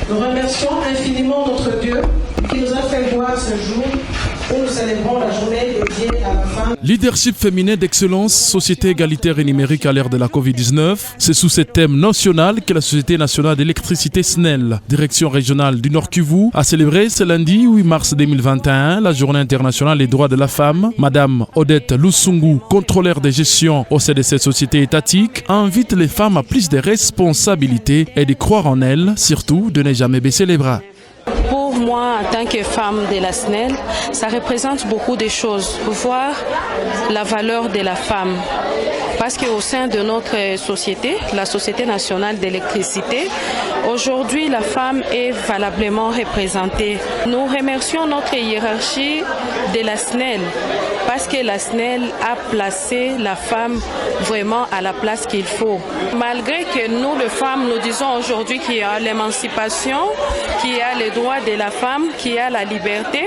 Nous remercions infiniment notre Dieu qui nous a fait voir ce jour où nous célébrons la journée dédiée à la femme. Leadership féminin d'excellence, société égalitaire et numérique à l'ère de la Covid-19. C'est sous ce thème national que la Société nationale d'électricité SNEL, direction régionale du Nord Kivu, a célébré ce lundi 8 mars 2021 la journée internationale des droits de la femme. Madame Odette Lusungu, contrôleur de gestion au sein de cette société étatique, invite les femmes à plus de responsabilités et de croire en elles, surtout de ne jamais baisser les bras. Pour moi, en tant que femme de la SNEL, ça représente beaucoup de choses. Voir la valeur de la femme. Parce qu'au sein de notre société, la Société nationale d'électricité, aujourd'hui, la femme est valablement représentée. Nous remercions notre hiérarchie de la SNEL parce que la SNEL a placé la femme vraiment à la place qu'il faut. Malgré que nous, les femmes, nous disons aujourd'hui qu'il y a l'émancipation, qu'il y a les droits de la femme, qu'il y a la liberté,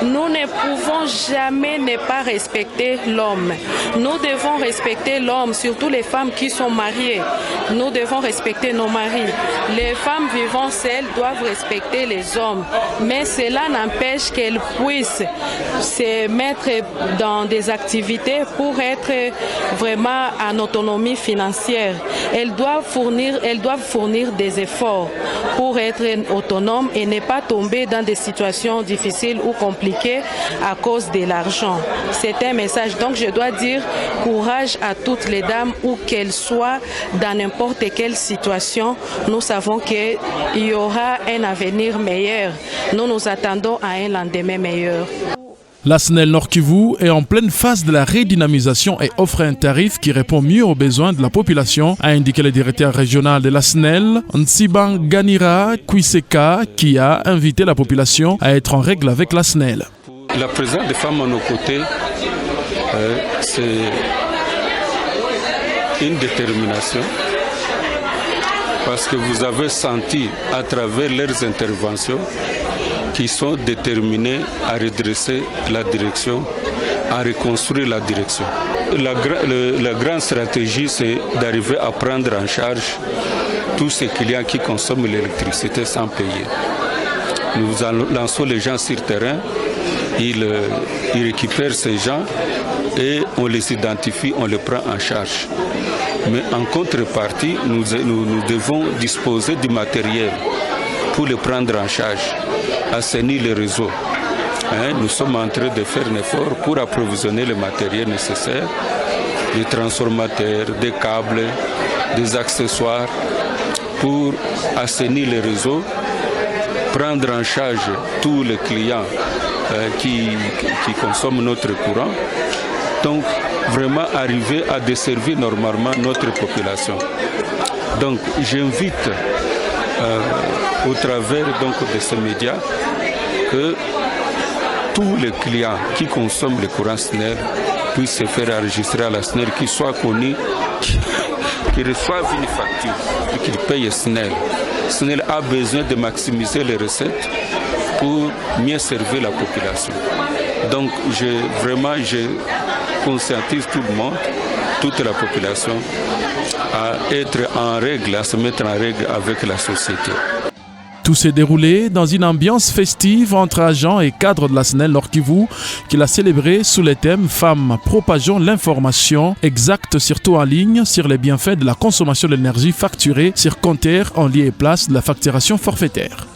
nous ne pouvons jamais ne pas respecter l'homme. Nous devons respecter l'homme, surtout les femmes qui sont mariées. Nous devons respecter nos maris. Les femmes vivant seules doivent respecter les hommes. Mais cela n'empêche qu'elles puissent se mettre dans des activités pour être vraiment en autonomie financière. Elles doivent fournir des efforts pour être autonomes et ne pas tomber dans des situations difficiles ou compliquées à cause de l'argent. C'est un message. Donc je dois dire courage à toutes les dames où qu'elles soient dans n'importe quelle situation. Nous savons qu'il y aura un avenir meilleur. Nous nous attendons à un lendemain meilleur. La SNEL Nord Kivu est en pleine phase de la redynamisation et offre un tarif qui répond mieux aux besoins de la population, a indiqué le directeur régional de la SNEL, Ntsibanganira Kwiseka, qui a invité la population à être en règle avec la SNEL. La présence des femmes à nos côtés, c'est une détermination parce que vous avez senti à travers leurs interventions qu'ils sont déterminés à redresser la direction, à reconstruire la direction. La grande stratégie, c'est d'arriver à prendre en charge tous ces clients qui consomment l'électricité sans payer. Nous lançons les gens sur le terrain, ils récupèrent ces gens et on les identifie, on les prend en charge. Mais en contrepartie, nous devons disposer du matériel pour les prendre en charge, assainir les réseaux. Nous sommes en train de faire un effort pour approvisionner le matériel nécessaire, des transformateurs, des câbles, des accessoires, pour assainir les réseaux, prendre en charge tous les clients qui consomment notre courant. Donc, vraiment arriver à desservir normalement notre population. Donc, j'invite au travers de ces médias que tous les clients qui consomment le courant SNEL puissent se faire enregistrer à la SNEL, qu'ils soient connus, qu'ils reçoivent une facture et qu'ils payent SNEL. SNEL a besoin de maximiser les recettes pour mieux servir la population. Donc, je conscientise tout le monde, toute la population, à être en règle, à se mettre en règle avec la société. Tout s'est déroulé dans une ambiance festive entre agents et cadres de la SNEL Nord Kivu, qu'il a célébré sous le thème « Femmes propageons l'information exacte, surtout en ligne, sur les bienfaits de la consommation d'énergie facturée sur compteur en lieu et place de la facturation forfaitaire ».